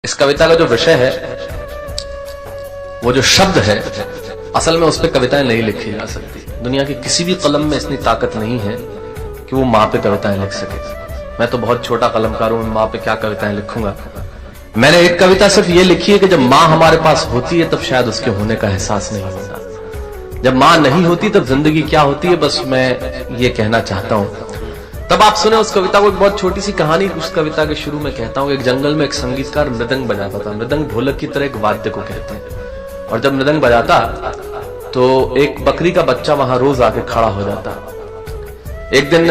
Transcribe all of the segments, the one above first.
इस कविता का जो विषय है, वो जो शब्द है, असल में उस पर कविताएं नहीं लिखी जा सकती। दुनिया की किसी भी कलम में इतनी ताकत नहीं है कि वो माँ पे कविताएं लिख सके। मैं तो बहुत छोटा कलमकार हूं, माँ पे क्या कविताएं लिखूंगा। मैंने एक कविता सिर्फ ये लिखी है कि जब माँ हमारे पास होती है तब शायद उसके होने का एहसास नहीं होता। जब माँ नहीं होती तब जिंदगी क्या होती है, बस मैं ये कहना चाहता हूं। तब आप सुने उस कविता को। एक बहुत छोटी सी कहानी उस कविता के शुरू में कहता हूं। एक जंगल में एक संगीतकार मृदंग बजाता था। मृदंग ढोलक की तरह एक वाद्य को कहते हैं। और जब मृदंग बजाता तो एक बकरी का बच्चा वहां रोज आके खड़ा हो जाता। एक दिन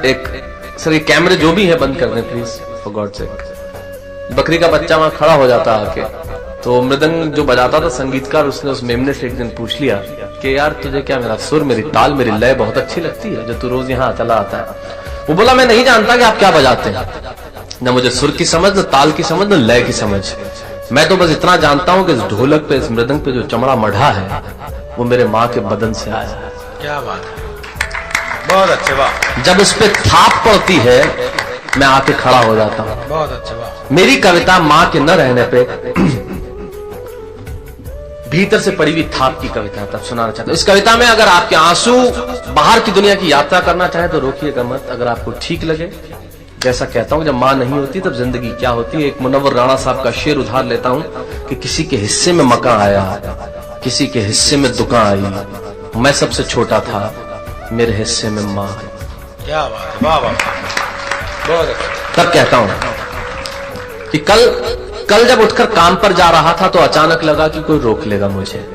ये कैमरे जो भी है बंद कर दें प्लीज, फॉर गॉड सेक। बकरी का बच्चा वहां खड़ा हो जाता आके। तो मृदंग जो बजाता था संगीतकार, उसने उस मेमने से एक दिन पूछ लिया कि यार तुझे क्या मेरा सुर, मेरी ताल, मेरी लय बहुत अच्छी लगती है जो तू रोज यहाँ चला आता है। वो बोला मैं नहीं जानता कि आप क्या बजाते हैं, न मुझे सुर की समझ, न ताल की समझ, न लय की समझ। मैं तो बस इतना जानता हूं कि इस ढोलक पे, इस मृदंग पे जो चमड़ा मढ़ा है वो मेरे माँ के बदन से आया है। क्या बात है, बहुत अच्छे, वाह। जब उस पे थाप पड़ती है मैं आके खड़ा हो जाता हूँ। बहुत अच्छे, वाह। मेरी कविता माँ के न रहने पे भीतर से पड़ी हुई थाप की कविता तब सुनाना चाहता हूं। इस कविता में अगर आपके आंसू बाहर की दुनिया की यात्रा करना चाहे तो रोकिएगा मत। अगर आपको ठीक लगे, जैसा कहता हूं जब मां नहीं होती तब जिंदगी क्या होती है। एक मुनव्वर राणा साहब का शेर उधार लेता हूं कि किसी के हिस्से में मकान आया, किसी के हिस्से में दुकान आई, मैं सबसे छोटा था, मेरे हिस्से में मां आई। क्या बात है, वाह वाह, बहुत अच्छा। तब कहता हूं कि कल जब उठकर काम पर जा रहा था तो अचानक लगा कि कोई रोक लेगा मुझे।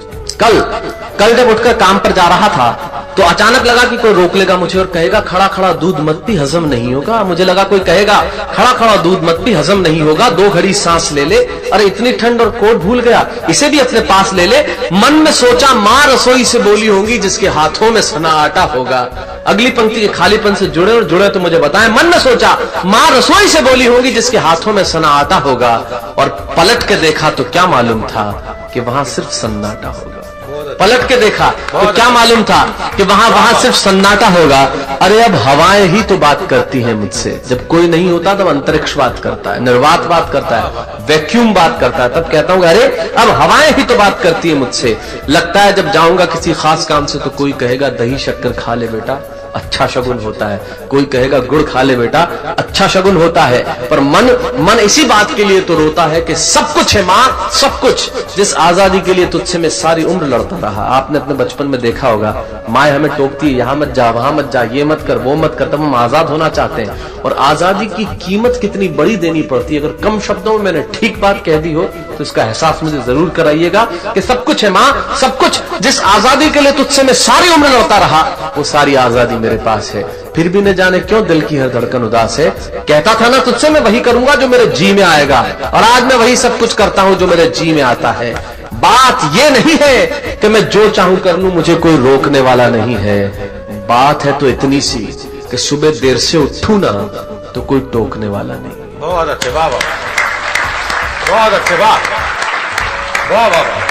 कल जब उठकर काम पर जा रहा था तो अचानक लगा कि कोई रोक लेगा मुझे और कहेगा खड़ा खड़ा दूध मत पी, हजम नहीं होगा। मुझे लगा कोई कहेगा खड़ा खड़ा दूध मत पी, हजम नहीं होगा। 2 घड़ी सांस ले ले, अरे इतनी ठंड और कोट भूल गया, इसे भी अपने पास ले ले। मन में सोचा माँ रसोई से बोली होंगी जिसके हाथों में सना आटा होगा। अगली पंक्ति के खालीपन से जुड़े और जुड़े तो मुझे बताएं। मन में सोचा माँ रसोई से बोली होगी जिसके हाथों में सना आटा होगा, और पलट के देखा तो क्या मालूम था कि वहां सिर्फ सन्नाटा होगा। पलट के देखा तो क्या मालूम था कि वहां सिर्फ सन्नाटा होगा। अरे अब हवाएं ही तो बात करती हैं मुझसे। जब कोई नहीं होता तब अंतरिक्ष बात करता है, निर्वात बात करता है, वैक्यूम बात करता है। तब कहता हूं अरे अब हवाएं ही तो बात करती है मुझसे। लगता है जब जाऊंगा किसी खास काम से तो कोई कहेगा दही शक्कर खा ले बेटा, अच्छा शगुन होता है। कोई कहेगा गुड़ खा ले बेटा, अच्छा शगुन होता है। पर मन इसी बात के लिए तो रोता है कि सब कुछ है माँ, सब कुछ, जिस आजादी के लिए तुझसे मैं सारी उम्र लड़ता रहा। आपने अपने बचपन में देखा होगा, माँ हमें टोकती है, यहाँ मत जा, वहां मत जा, ये मत कर, वो मत कर। तब हम आजाद होना चाहते हैं और आजादी की कीमत कितनी बड़ी देनी पड़ती है। अगर कम शब्दों में मैंने ठीक बात कह दी हो तो इसका एहसास मुझे जरूर कराइएगा कि सब कुछ है माँ, सब कुछ, जिस आजादी के लिए तुझसे मैं सारी उम्र लड़ता रहा वो सारी आजादी मेरे पास है। फिर भी न जाने क्यों दिल की हर धड़कन उदास है। कहता था ना तुझसे मैं वही करूंगा जो मेरे जी में आएगा, और आज मैं वही सब कुछ करता हूं जो मेरे जी में आता है। बात ये नहीं है कि मैं जो चाहूं कर लूं, मुझे कोई रोकने वाला नहीं है। बात है तो इतनी सी कि सुबह देर से उठूं ना तो कोई टोकने वाला नहीं। बहुत अच्छे, वाह वाह, बहुत अच्छे, वाह वाह वाह।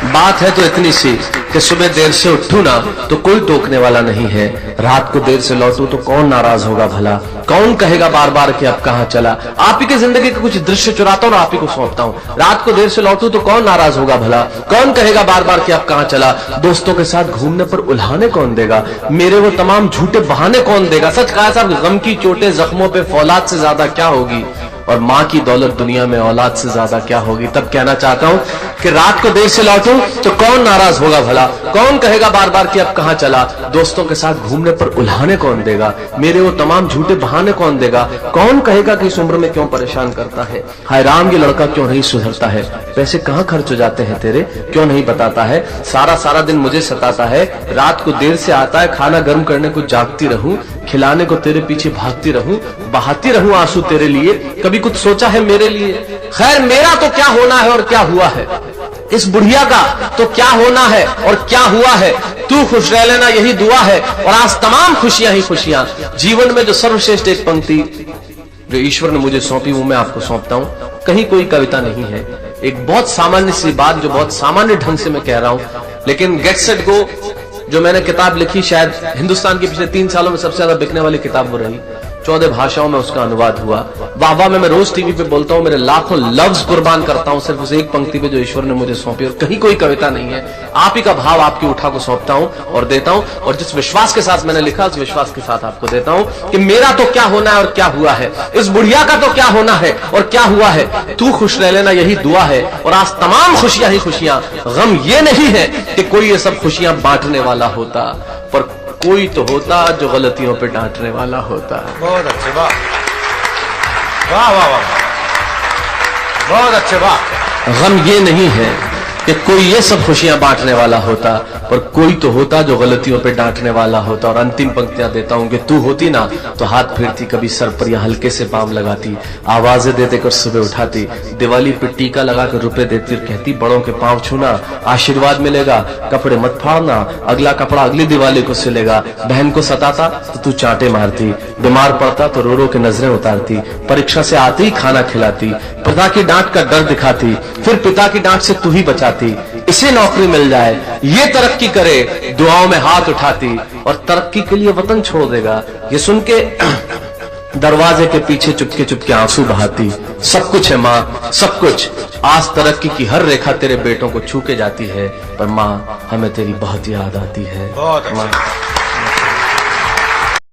बात है तो इतनी सी कि सुबह देर से उठूं ना तो कोई टोकने वाला नहीं है। रात को देर से लौटूं तो कौन नाराज होगा भला, कौन कहेगा बार बार कि अब कहां चला। आप ही की जिंदगी के कुछ दृश्य चुराता हूं और आप ही को सौंपता हूं। रात को देर से लौटूं तो कौन नाराज होगा भला, कौन कहेगा बार बार कि अब कहां चला। दोस्तों के साथ घूमने पर उल्हाने कौन देगा, मेरे वो तमाम झूठे बहाने कौन देगा। सच कहा साहब, गम की चोटें जख्मों पे फौलाद से ज्यादा क्या होगी, और माँ की दौलत दुनिया में औलाद से ज्यादा क्या होगी। तब कहना चाहता हूं कि रात को देर से लौटूं तो कौन नाराज होगा भला, कौन कहेगा बार बार कि अब कहां चला। दोस्तों के साथ घूमने पर उल्हाने कौन देगा, मेरे वो तमाम झूठे बहाने कौन देगा। कौन कहेगा कि इस उम्र में क्यों परेशान करता है। हाय राम, ये लड़का क्यों नहीं सुधरता है। पैसे कहां खर्च हो जाते हैं तेरे, क्यों नहीं बताता है। सारा दिन मुझे सताता है, रात को देर से आता है, खाना गर्म करने को जागती रहूं, खिलाने को तेरे पीछे भागती रहूं, बहाती रहूं आंसू तेरे लिए। कभी कुछ सोचा है मेरे लिए। खैर मेरा तो क्या होना है और क्या हुआ है, इस बुढ़िया का तो क्या होना है और क्या हुआ है। तू खुश रह लेना यही दुआ है, और आज तमाम खुशियां ही खुशियां। जीवन में जो सर्वश्रेष्ठ एक पंक्ति जो ईश्वर ने मुझे सौंपी वो मैं आपको सौंपता हूं। कहीं कोई कविता नहीं है, एक बहुत सामान्य सी बात जो बहुत सामान्य ढंग से मैं कह रहा हूं, लेकिन गेट सेट गो जो मैंने किताब लिखी, शायद हिंदुस्तान के पिछले 3 सालों में सबसे ज्यादा बिकने वाली किताब वो रही। 14 भाषाओं में उसका अनुवाद हुआ। वाह में मैं रोज टीवी पे बोलता हूं, मेरे लाखों लफ्ज कुर्बान करता हूं सिर्फ उस एक पंक्ति पे जो ईश्वर ने मुझे सौंपी, और कहीं कोई कविता नहीं है, आप ही का भाव आपकी उठा को सौंपता हूं और देता हूं। और जिस विश्वास के साथ मैंने लिखा उस विश्वास के साथ आपको देता हूं कि मेरा तो क्या होना है और क्या हुआ है, इस बुढ़िया का तो क्या होना है और क्या हुआ है, तू खुश रह लेना यही दुआ है। और आज तमाम खुशियां ही खुशियां, गम ये नहीं है कि कोई ये सब खुशियां बांटने वाला होता, पर कोई तो होता जो गलतियों पे डांटने वाला होता। बहुत अच्छे, वाह वाह वाह वाह, बहुत अच्छे, वाह। गम ये नहीं है कि कोई ये सब खुशियां बांटने वाला होता, पर कोई तो होता जो गलतियों पे डांटने वाला होता। और अंतिम पंक्तियां देता हूं कि तू होती ना तो हाथ फेरती, कभी सर पर या हल्के से पाम लगाती, आवाजें दे देकर सुबह उठाती, दिवाली पे टीका लगाकर रुपए देती और कहती बड़ों के पांव छूना आशीर्वाद मिलेगा, कपड़े मत फाड़ना, अगला कपड़ा अगली दिवाली को सिलेगा। बहन को सताता तो तू चांटे मारती, बीमार पड़ता तो रो रो के नजरें उतारती, परीक्षा से आते ही खाना खिलाती, पिता की डांट का डर दिखाती, फिर पिता की डांट से तू ही बचाती, इसे नौकरी मिल जाए, ये तरक्की करे, दुआओं में हाथ उठाती, और तरक्की के लिए वतन छोड़ देगा ये सुन के दरवाजे के पीछे चुपके चुपके आंसू बहाती। सब कुछ है माँ, सब कुछ, आज तरक्की की हर रेखा तेरे बेटों को छू के जाती है, पर माँ हमें तेरी बहुत याद आती है। बहुत माँ। अच्छे।